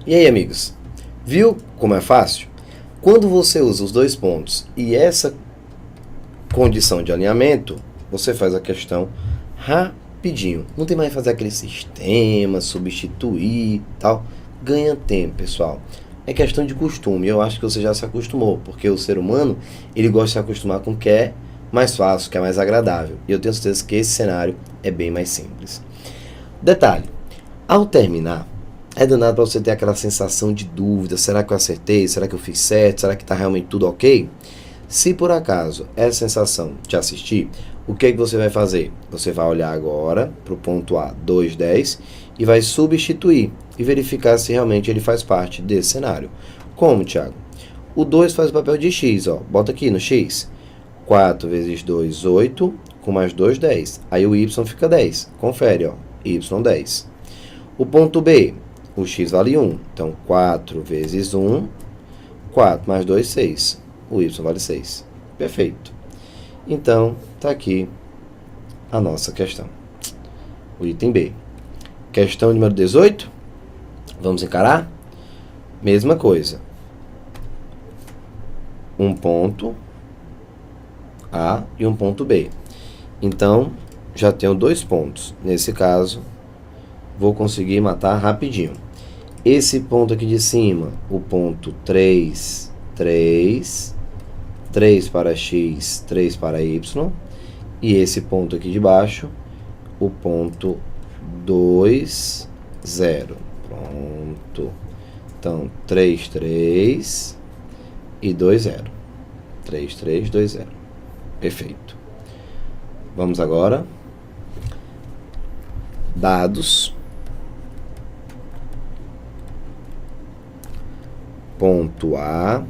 E aí, amigos? Viu como é fácil? Quando você usa os dois pontos e essa condição de alinhamento, você faz a questão rapidinho. Não tem mais que fazer aquele sistema, substituir, tal. Ganha tempo, pessoal. É questão de costume. Eu acho que você já se acostumou, porque o ser humano, ele gosta de se acostumar com o que é mais fácil, que é mais agradável. E eu tenho certeza que esse cenário é bem mais simples. Detalhe, ao terminar, é danado para você ter aquela sensação de dúvida. Será que eu acertei? Será que eu fiz certo? Será que está realmente tudo ok? Se por acaso essa sensação te assistir, o que você vai fazer? Você vai olhar agora para o ponto A, 2, 10 e vai substituir e verificar se realmente ele faz parte desse cenário. Como, Thiago? O 2 faz o papel de x, ó. Bota aqui no x. 4 vezes 2, 8, com mais 2, 10. Aí o y fica 10. Confere, ó. Y, 10. O ponto B, o x vale 1. Então, 4 vezes 1, 4 mais 2, 6. O y vale 6. Perfeito. Então, está aqui a nossa questão. O item B. Questão número 18. Vamos encarar? Mesma coisa. Um ponto A e um ponto B. Então, já tenho dois pontos. Nesse caso, vou conseguir matar rapidinho. Esse ponto aqui de cima, o ponto 3, 3 para x, 3 para y. E esse ponto aqui de baixo, o ponto 2, 0. Pronto. Então, 3, 3 e 2, 0. 3, 3, 2, 0. Perfeito. Vamos agora. Dados. Ponto A,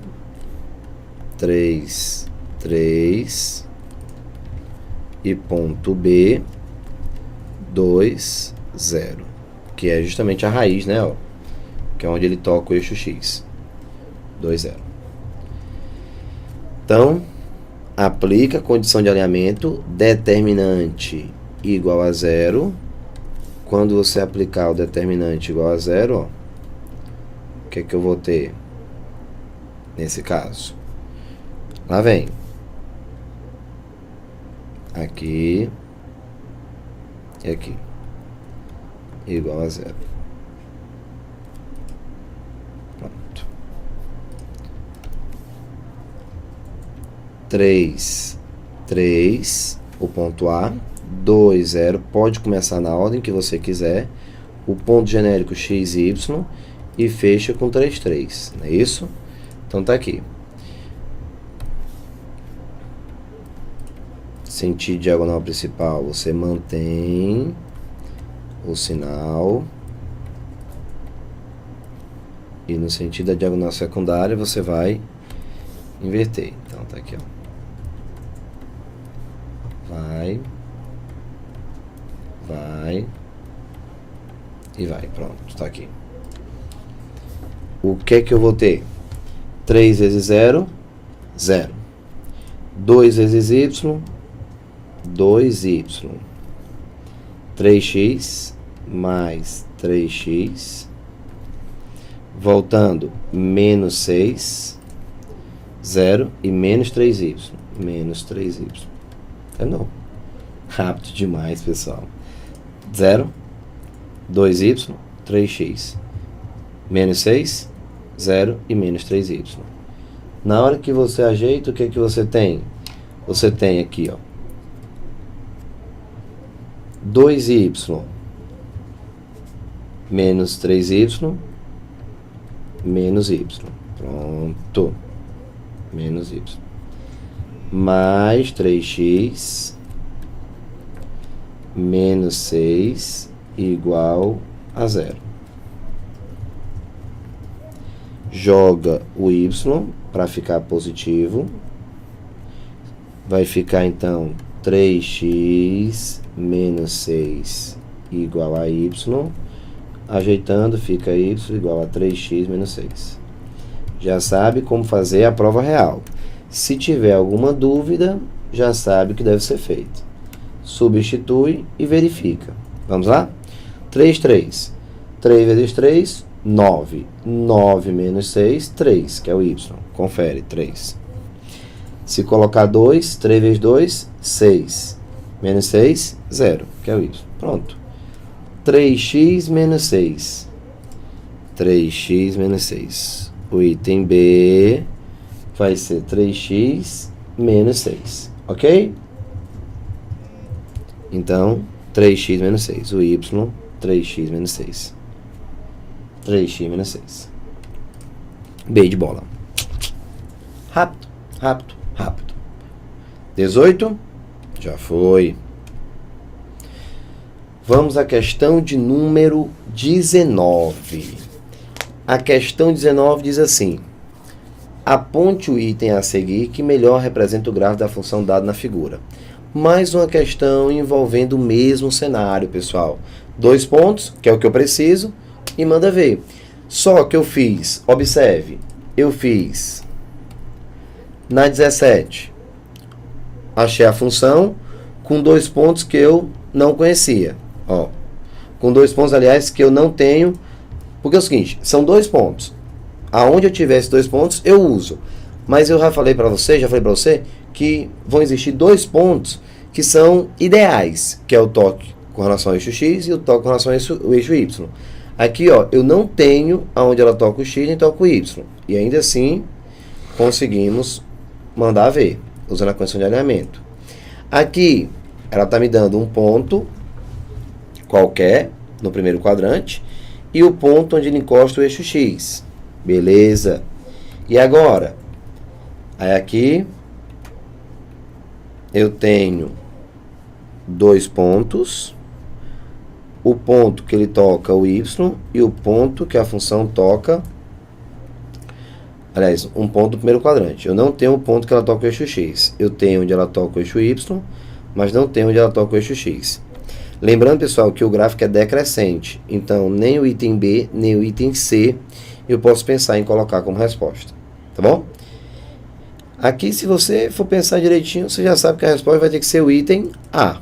3, 3 e ponto B, 2, 0, que é justamente a raiz, né? Ó, que é onde ele toca o eixo X. 2, 0. Então, aplica a condição de alinhamento determinante igual a 0. Quando você aplicar o determinante igual a 0, ó, o que é que eu vou ter? Nesse caso, lá vem aqui e aqui igual a 0. Pronto. 3, 3, o ponto A, 2, 0, pode começar na ordem que você quiser, o ponto genérico x, y e fecha com 3, 3, não é isso? Então tá aqui. Sentido diagonal principal, você mantém o sinal. E no sentido da diagonal secundária, você vai inverter. Então tá aqui, ó. Vai e vai. Pronto, tá aqui. O que é que eu vou ter? 3 vezes 0, 0. 2 vezes y, 2y. 3x mais 3x. Voltando, menos 6, 0 e menos 3y. Menos 3y. Entendeu? Rápido demais, pessoal. 0, 2y, 3x. Menos 6, 0 e menos 3y. Na hora que você ajeita, o que é que você tem? Você tem aqui, ó, 2y menos 3y menos y. Pronto. Menos y. Mais 3x menos 6 igual a 0. Joga o y para ficar positivo. Vai ficar então 3x menos 6 igual a y. Ajeitando, fica y igual a 3x menos 6. Já sabe como fazer a prova real. Se tiver alguma dúvida, já sabe o que deve ser feito. Substitui e verifica. Vamos lá? 3, 3. 3 vezes 3, 9. 9 menos 6, 3, que é o y. Confere, 3. Se colocar 2, 3 vezes 2, 6. Menos 6, 0, que é o y. Pronto. 3x menos 6. 3x menos 6. O item B vai ser 3x menos 6. Ok? Então, 3x menos 6. O y, 3x menos 6. 3x menos 6. B de bola. Rápido, rápido, rápido. 18? Já foi. Vamos à questão de número 19. A questão 19 diz assim: aponte o item a seguir que melhor representa o gráfico da função dada na figura. Mais uma questão envolvendo o mesmo cenário, pessoal. 2 pontos, que é o que eu preciso, e manda ver. Só que eu fiz, observe, eu fiz na 17, achei a função com 2 pontos que eu não conhecia. Ó, com 2 pontos, aliás, que eu não tenho, porque é o seguinte, são 2 pontos. Aonde eu tiver esses 2 pontos, eu uso. Mas eu já falei para você que vão existir 2 pontos que são ideais, que é o toque com relação ao eixo X e o toque com relação ao eixo Y. Aqui, ó, eu não tenho aonde ela toca o X nem toca o Y. E ainda assim, conseguimos mandar ver, usando a condição de alinhamento. Aqui, ela está me dando um ponto qualquer no primeiro quadrante e o ponto onde ele encosta o eixo X. Beleza. E agora? Aí aqui eu tenho 2 pontos. O ponto que ele toca o Y e o ponto que a função toca. Aliás, um ponto do primeiro quadrante. Eu não tenho o ponto que ela toca o eixo X. Eu tenho onde ela toca o eixo Y, mas não tenho onde ela toca o eixo X. Lembrando, pessoal, que o gráfico é decrescente. Então, nem o item B, nem o item C eu posso pensar em colocar como resposta. Tá bom? Aqui, se você for pensar direitinho, você já sabe que a resposta vai ter que ser o item A.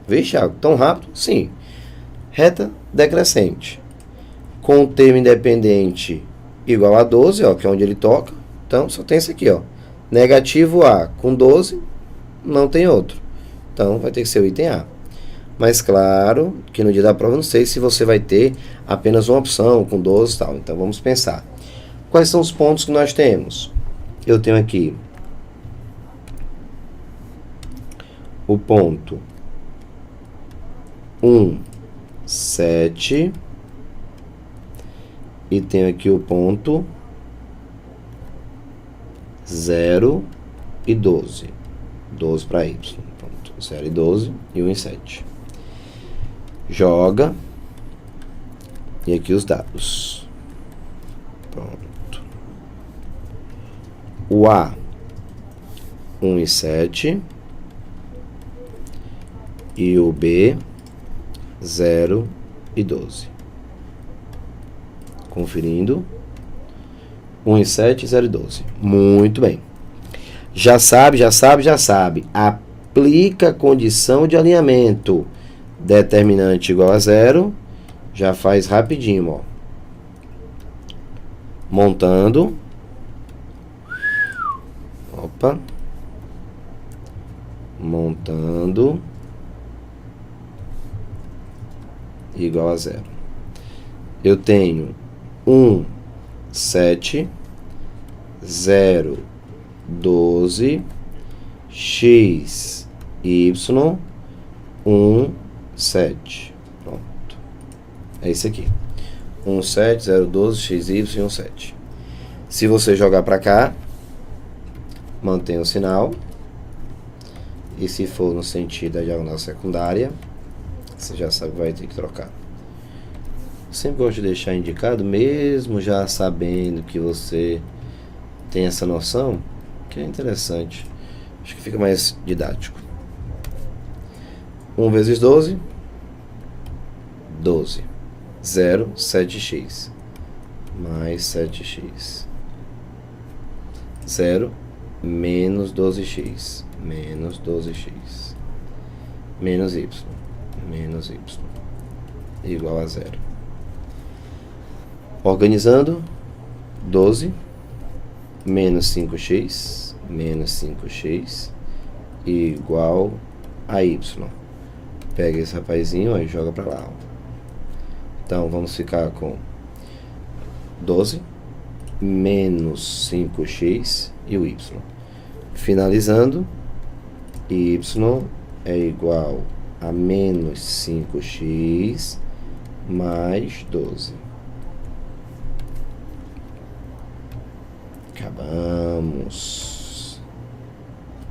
Vixe, Thiago, tão rápido? Sim. Reta decrescente. Com o termo independente igual a 12, ó, que é onde ele toca. Então, só tem esse aqui, ó. Negativo A com 12, não tem outro. Então, vai ter que ser o item A. Mas, claro, que no dia da prova, não sei se você vai ter apenas uma opção com 12 e tal. Então, vamos pensar. Quais são os pontos que nós temos? Eu tenho aqui o ponto 1, 7. E tenho aqui o ponto 0 e 12. 12 para Y. Ponto 0 e 12 e 1 e 7. Joga. E aqui os dados. Pronto. O A, 1 e 7. E o B, 0 e 12. Conferindo. 1 e 7, 0 e 12. Muito bem. Já sabe. Aplica a condição de alinhamento. Determinante igual a 0. Já faz rapidinho, ó. Montando. Opa. Montando. Igual a 0. Eu tenho 1, 7, 0, 12, x, y, 1, 7. Pronto. É isso aqui. 1, 7, 0, 12, x, y e 1, 7. Se você jogar para cá, mantém o sinal. E se for no sentido da diagonal secundária, você já sabe que vai ter que trocar. Sempre gosto de deixar indicado, mesmo já sabendo que você tem essa noção, que é interessante. Acho que fica mais didático. 1 vezes 12, 12. 0, 7x. Mais 7x. 0, menos 12x. Menos 12x. Menos y. Menos y. Igual a 0. Organizando, 12 menos 5x igual a y. Pega esse rapazinho e joga para lá. Então, vamos ficar com 12 menos 5x e o y. Finalizando, y é igual a menos 5x mais 12. Acabamos.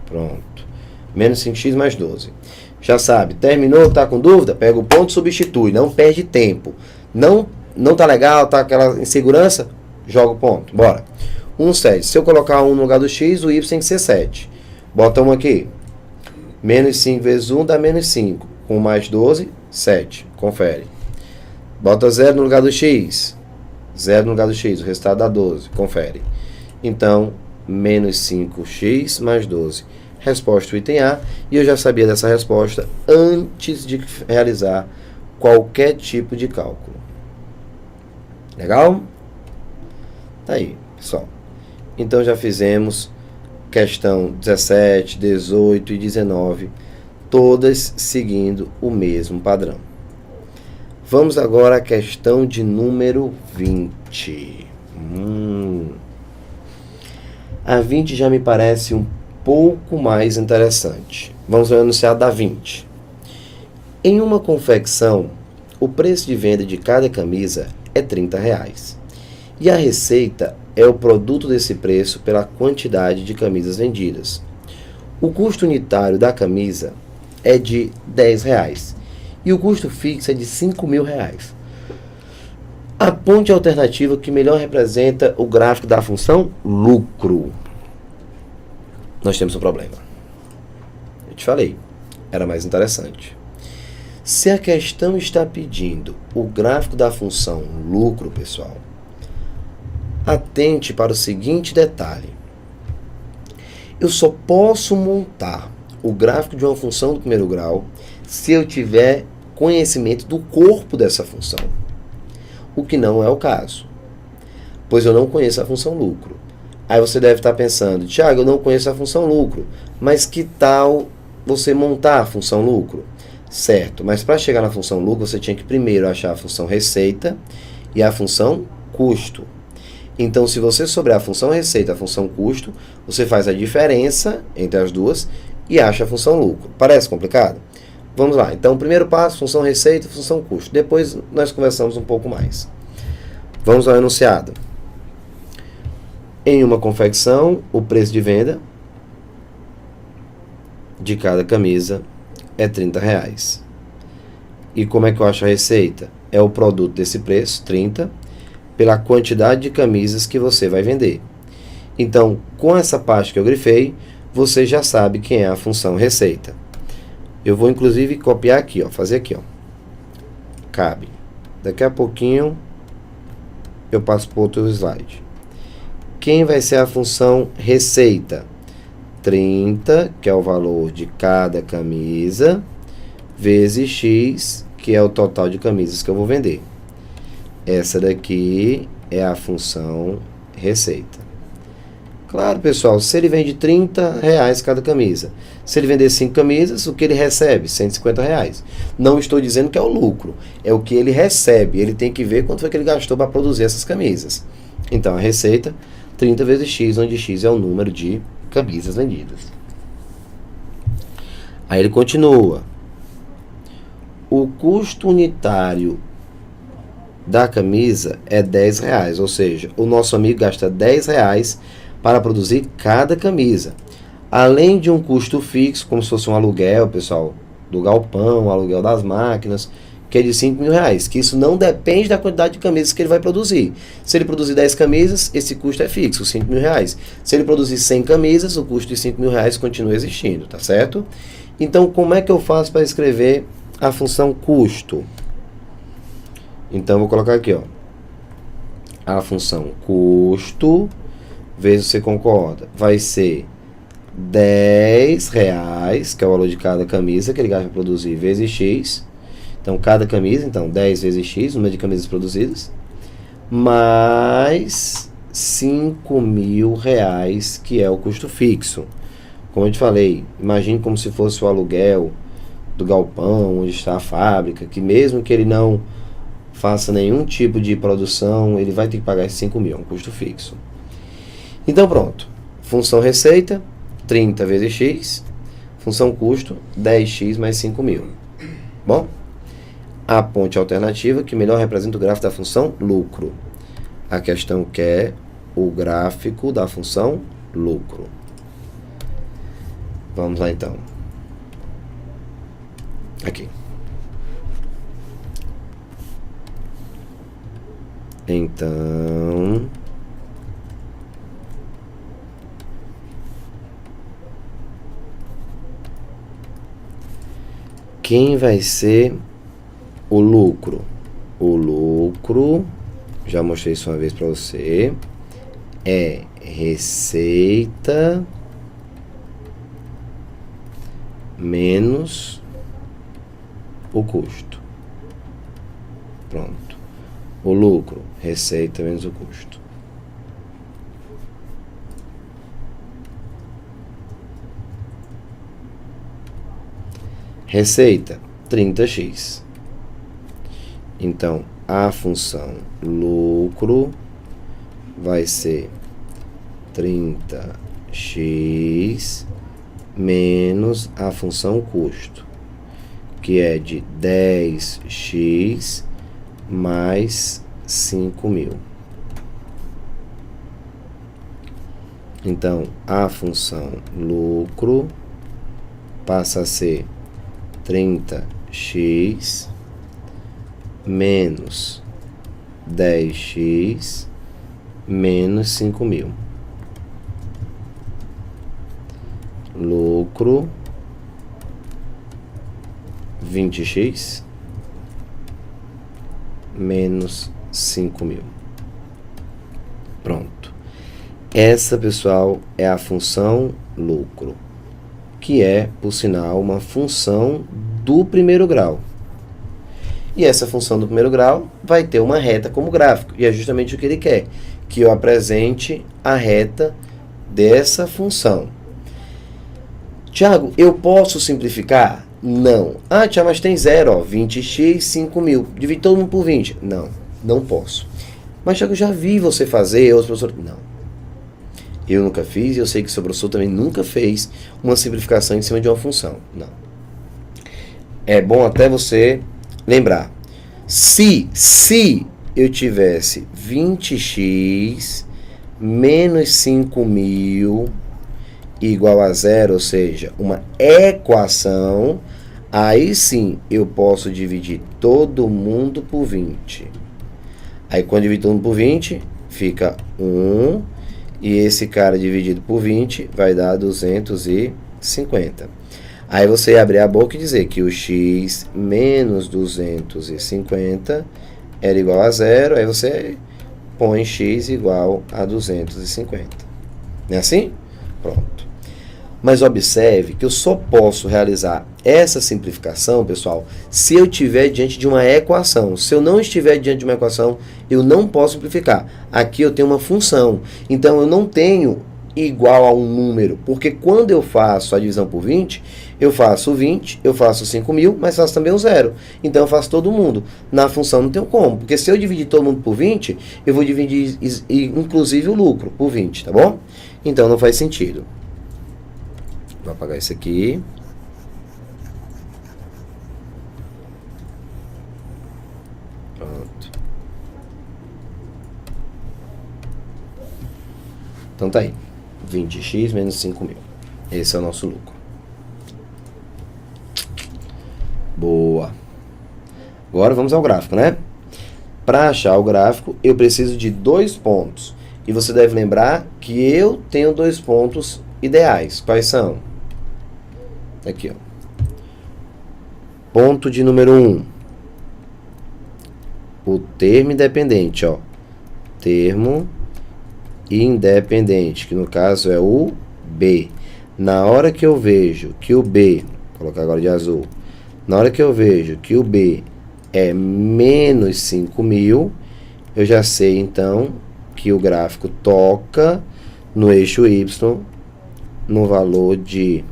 Pronto. Menos 5x mais 12. Já sabe, terminou, tá com dúvida? Pega o ponto e substitui, não perde tempo. Não tá legal, tá aquela insegurança? Joga o ponto, bora. 7. Se eu colocar 1 no lugar do x, o y tem que ser 7. Bota 1 aqui. Menos 5 vezes 1 dá menos 5. Com mais 12, 7. Confere. Bota 0 no lugar do x. 0 no lugar do x, o resultado dá 12. Confere. Então, menos 5x mais 12. Resposta do item A. E eu já sabia dessa resposta antes de realizar qualquer tipo de cálculo. Legal? Tá aí, pessoal. Então, já fizemos questão 17, 18 e 19, todas seguindo o mesmo padrão. Vamos agora à questão de número 20. A 20 já me parece um pouco mais interessante. Vamos ao enunciado da 20. Em uma confecção, o preço de venda de cada camisa é R$30. E a receita é o produto desse preço pela quantidade de camisas vendidas. O custo unitário da camisa é de R$10 e o custo fixo é de R$5.000. Aponte a alternativa que melhor representa o gráfico da função lucro. Nós temos um problema. Eu te falei, era mais interessante. Se a questão está pedindo o gráfico da função lucro, pessoal, atente para o seguinte detalhe. Eu só posso montar o gráfico de uma função do primeiro grau se eu tiver conhecimento do corpo dessa função. O que não é o caso, pois eu não conheço a função lucro. Aí você deve estar pensando, Thiago, eu não conheço a função lucro, mas que tal você montar a função lucro? Certo, mas para chegar na função lucro, você tinha que primeiro achar a função receita e a função custo. Então, se você souber a função receita e a função custo, você faz a diferença entre as duas e acha a função lucro. Parece complicado? Vamos lá. Então, primeiro passo, função receita e função custo. Depois, nós conversamos um pouco mais. Vamos ao enunciado. Em uma confecção, o preço de venda de cada camisa é R$30. E como é que eu acho a receita? É o produto desse preço, 30, pela quantidade de camisas que você vai vender. Então, com essa parte que eu grifei, você já sabe quem é a função receita. Eu vou, inclusive, copiar aqui, ó, fazer aqui, ó. Cabe. Daqui a pouquinho, eu passo para outro slide. Quem vai ser a função receita? 30, que é o valor de cada camisa, vezes X, que é o total de camisas que eu vou vender. Essa daqui é a função receita. Claro, pessoal, se ele vende R$30 cada camisa, se ele vender 5 camisas, o que ele recebe? R$150. Não estou dizendo que é o lucro, é o que ele recebe. Ele tem que ver quanto foi que ele gastou para produzir essas camisas. Então, a receita, 30 vezes X, onde X é o número de camisas vendidas. Aí ele continua. O custo unitário da camisa é R$10, ou seja, o nosso amigo gasta R$10 para produzir cada camisa. Além de um custo fixo, como se fosse um aluguel, pessoal, do galpão, o aluguel das máquinas, que é de R$5.000, que isso não depende da quantidade de camisas que ele vai produzir. Se ele produzir 10 camisas, esse custo é fixo, R$5.000. Se ele produzir 100 camisas, o custo de R$5.000 continua existindo, tá certo? Então, como é que eu faço para escrever a função custo? Então, eu vou colocar aqui, ó, a função custo, vezes você concorda, vai ser R$10, que é o valor de cada camisa que ele gasta para produzir, vezes X. Então, cada camisa, então, 10 vezes X, número de camisas produzidas, mais R$5.000, que é o custo fixo. Como eu te falei, imagine como se fosse o aluguel do galpão, onde está a fábrica, que mesmo que ele não faça nenhum tipo de produção, ele vai ter que pagar esses 5.000, um custo fixo. Então pronto, função receita, 30 vezes x, função custo, 10x mais 5.000. Bom, a ponte alternativa, que melhor representa o gráfico da função lucro. A questão quer o gráfico da função lucro. Vamos lá então. Aqui. Então, quem vai ser o lucro? O lucro, já mostrei isso uma vez para você, é receita menos o custo. Pronto. O lucro, receita menos o custo. Receita, 30x. Então, a função lucro vai ser 30x menos a função custo, que é de 10x mais 5.000. Então, a função lucro passa a ser 30x menos 10x menos 5.000. Lucro 20x menos 5.000. Pronto. Essa, pessoal, é a função lucro, que é, por sinal, uma função do primeiro grau. E essa função do primeiro grau vai ter uma reta como gráfico, e é justamente o que ele quer, que eu apresente a reta dessa função. Tiago, eu posso simplificar? Não. Ah, Tiago, mas tem zero, ó, 20x, 5.000. Divide todo mundo por 20. Não, não posso. Mas, Tiago, eu já vi você fazer, outros professores... Não. Eu nunca fiz, e eu sei que o seu professor também nunca fez uma simplificação em cima de uma função. Não. É bom até você lembrar. Se eu tivesse 20x menos 5.000 igual a zero, ou seja, uma equação, aí sim eu posso dividir todo mundo por 20. Aí quando dividir todo mundo por 20, fica 1, e esse cara dividido por 20 vai dar 250. Aí você abrir a boca e dizer que o x menos 250 era igual a zero, aí você põe x igual a 250. Não é assim? Pronto. Mas observe que eu só posso realizar essa simplificação, pessoal, se eu estiver diante de uma equação. Se eu não estiver diante de uma equação, eu não posso simplificar. Aqui eu tenho uma função, então eu não tenho igual a um número, porque quando eu faço a divisão por 20, eu faço o 20, eu faço 5.000, mas faço também o zero. Então eu faço todo mundo. Na função não tem como, porque se eu dividir todo mundo por 20, eu vou dividir inclusive o lucro por 20, tá bom? Então não faz sentido. Vou apagar isso aqui. Pronto. Então tá aí. 20x menos 5.000. Esse é o nosso lucro. Boa. Agora vamos ao gráfico, né? Para achar o gráfico, eu preciso de 2 pontos. E você deve lembrar que eu tenho 2 pontos ideais. Quais são? Aqui, ó. Ponto de número 1. O termo independente, ó. Termo independente, que no caso é o B. Na hora que eu vejo que o B, vou colocar agora de azul. Na hora que eu vejo que o B é menos 5.000, eu já sei, então, que o gráfico toca no eixo Y no valor de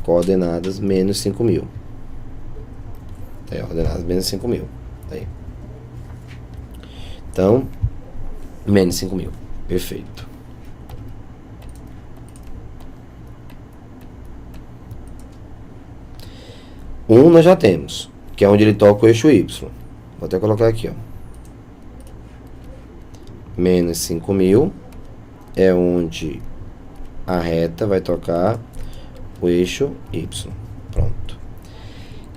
coordenadas menos 5.000. Tá aí, coordenadas menos 5.000. Tá aí. Então, menos 5.000. Perfeito. Nós já temos, que é onde ele toca o eixo Y. Vou até colocar aqui, ó. Menos 5.000 é onde a reta vai tocar o eixo Y. Pronto.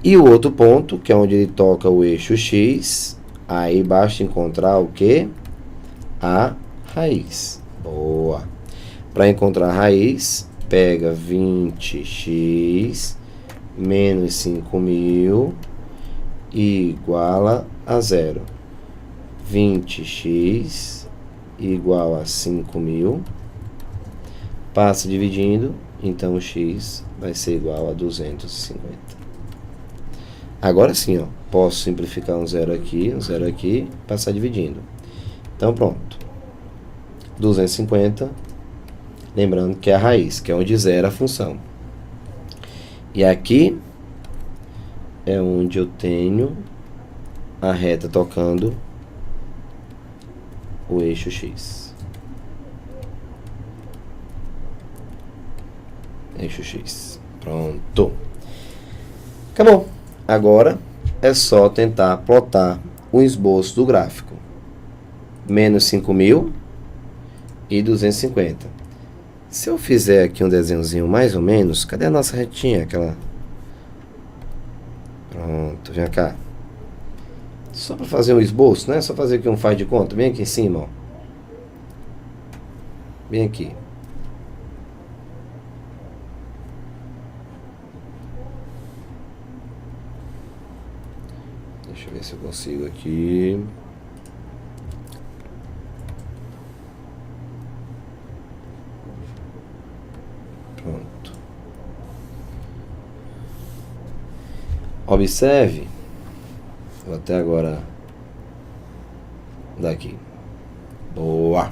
E o outro ponto, que é onde ele toca o eixo X, aí basta encontrar o quê? A raiz. Boa. Para encontrar a raiz, pega 20x menos 5.000 e iguala a 0. 20x igual a 5.000. Passa dividindo, então o x vai ser igual a 250. Agora sim, ó, posso simplificar um zero aqui, passar dividindo. Então pronto. 250, lembrando que é a raiz, que é onde zera a função. E aqui é onde eu tenho a reta tocando o eixo X. Eixo X. Pronto. Acabou. Agora é só tentar plotar o esboço do gráfico. Menos 5.000 e 250. Se eu fizer aqui um desenhozinho mais ou menos, cadê a nossa retinha? Aquela. Pronto, vem cá. Só para fazer um esboço, né? Só fazer aqui um faz de conta. Bem aqui em cima, ó. Bem aqui. Deixa eu ver se eu consigo aqui. Pronto. Observe. Vou até agora daqui. Boa.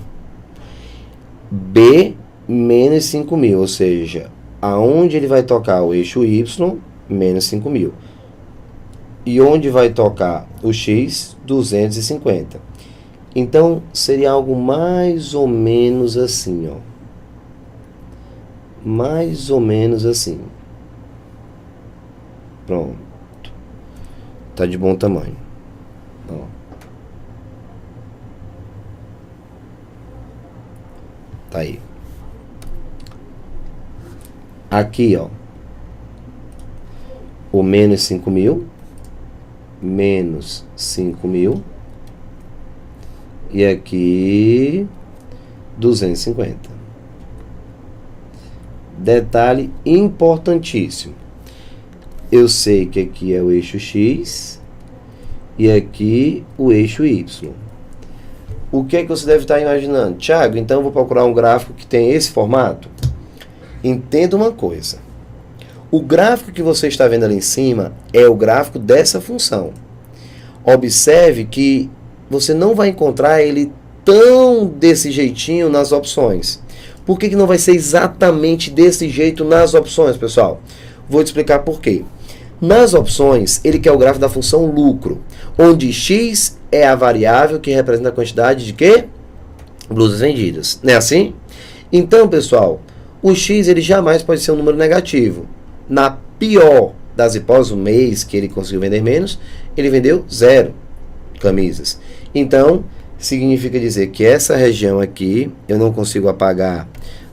B menos 5.000, ou seja, aonde ele vai tocar o eixo Y, menos 5.000. E onde vai tocar o X, 250. Então, seria algo mais ou menos assim, ó. Mais ou menos assim. Pronto. Tá de bom tamanho. Ó. Tá aí. Aqui, ó. O menos 5.000. Menos 5.000. E aqui 250. Detalhe importantíssimo. Eu sei que aqui é o eixo X e aqui o eixo Y. O que é que você deve estar imaginando? Thiago, então eu vou procurar um gráfico que tem esse formato? Entenda uma coisa. O gráfico que você está vendo ali em cima é o gráfico dessa função. Observe que você não vai encontrar ele tão desse jeitinho nas opções. Por que não vai ser exatamente desse jeito nas opções, pessoal? Vou te explicar por quê. Nas opções, ele quer o gráfico da função lucro, onde x é a variável que representa a quantidade de quê? Blusas vendidas. Não é assim? Então, pessoal, o x ele jamais pode ser um número negativo. Na pior das hipóteses, o mês que ele conseguiu vender menos, ele vendeu 0 camisas. Então, significa dizer que essa região aqui, eu não consigo apagar,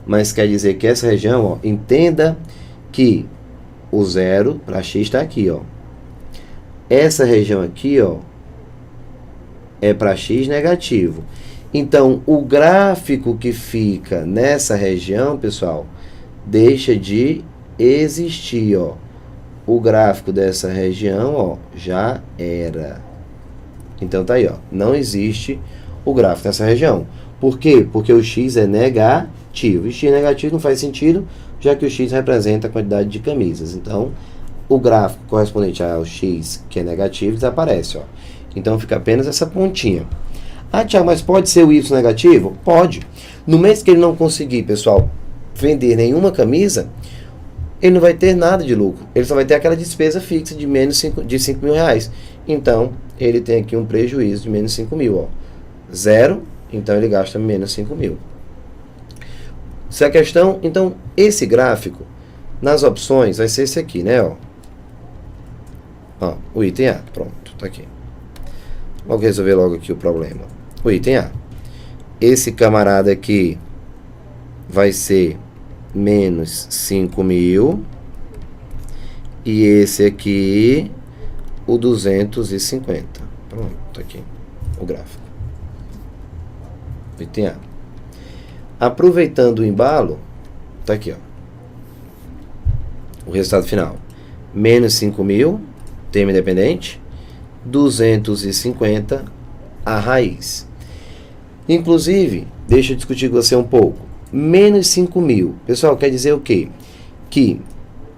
mas quer dizer que essa região, ó, entenda que o 0 para x está aqui, ó. Essa região aqui, ó, é para x negativo. Então, o gráfico que fica nessa região, pessoal, deixa de existir, ó. O gráfico dessa região, ó, já era. Então tá aí, ó, não existe o gráfico nessa região. Por quê? Porque o x é negativo. E x negativo não faz sentido, já que o x representa a quantidade de camisas. Então, o gráfico correspondente ao x, que é negativo, desaparece, ó. Então fica apenas essa pontinha. Ah, Thiago, mas pode ser o Y negativo? Pode. No mês que ele não conseguir, pessoal, vender nenhuma camisa, ele não vai ter nada de lucro. Ele só vai ter aquela despesa fixa de menos de 5 mil reais. Então, ele tem aqui um prejuízo de menos 5 mil. Ó. 0, então ele gasta menos 5 mil. Se a questão, então, esse gráfico, nas opções, vai ser esse aqui, né? Ó, o item A, pronto, tá aqui. Vamos resolver logo aqui o problema. O item A. Esse camarada aqui vai ser menos 5 mil. E esse aqui, o 250. Pronto, tá aqui o gráfico. Item A. Aproveitando o embalo, tá aqui, ó. O resultado final. Menos 5 mil, termo independente. 250 a raiz. Inclusive, deixa eu discutir com você um pouco. Menos 5 mil. Pessoal, quer dizer o quê? Que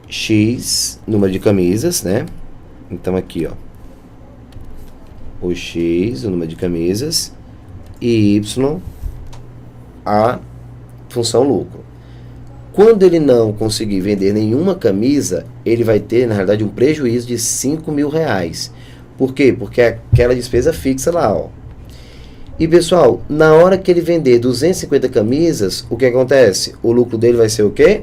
X, número de camisas, né? Então aqui, ó. O X, o número de camisas. E Y, a função lucro. Quando ele não conseguir vender nenhuma camisa, ele vai ter, na realidade, um prejuízo de 5 mil reais. Por quê? Porque é aquela despesa fixa lá, ó. E, pessoal, na hora que ele vender 250 camisas, o que acontece? O lucro dele vai ser o quê?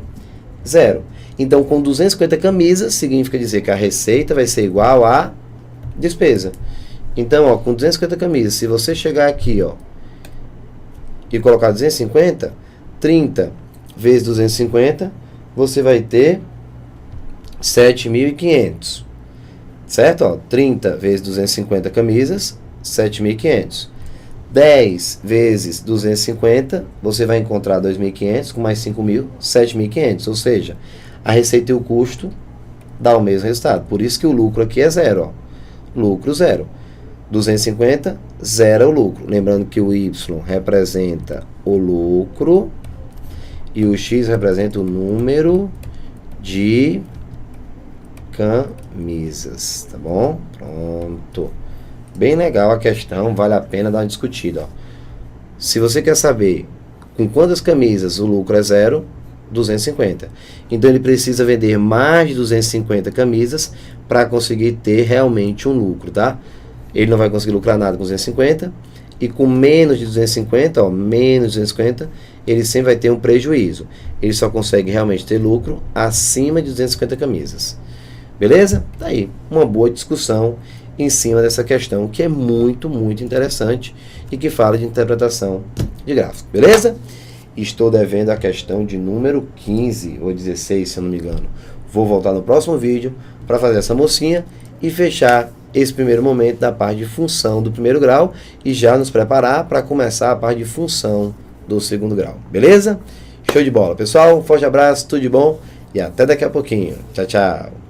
0. Então, com 250 camisas, significa dizer que a receita vai ser igual à despesa. Então, ó, com 250 camisas, se você chegar aqui, ó, e colocar 250, 30 vezes 250, você vai ter 7.500. Certo? Ó, 30 vezes 250 camisas, 7.500. 10 vezes 250, você vai encontrar 2.500 com mais 5.000, 7.500. Ou seja, a receita e o custo dá o mesmo resultado. Por isso que o lucro aqui é 0. Ó. Lucro 0. 250, 0 é o lucro. Lembrando que o Y representa o lucro e o X representa o número de camisas. Tá bom? Pronto. Bem legal a questão, vale a pena dar uma discutida. Ó. Se você quer saber com quantas camisas o lucro é 0, 250. Então ele precisa vender mais de 250 camisas para conseguir ter realmente um lucro, tá? Ele não vai conseguir lucrar nada com 250 e com menos de 250, ó, menos de 250, ele sempre vai ter um prejuízo. Ele só consegue realmente ter lucro acima de 250 camisas. Beleza? Tá aí, uma boa discussão em cima dessa questão que é muito, muito interessante e que fala de interpretação de gráfico. Beleza? Estou devendo a questão de número 15 ou 16, se eu não me engano. Vou voltar no próximo vídeo para fazer essa mocinha e fechar esse primeiro momento da parte de função do primeiro grau e já nos preparar para começar a parte de função do segundo grau. Beleza? Show de bola, pessoal. Um forte abraço, tudo de bom e até daqui a pouquinho. Tchau, tchau.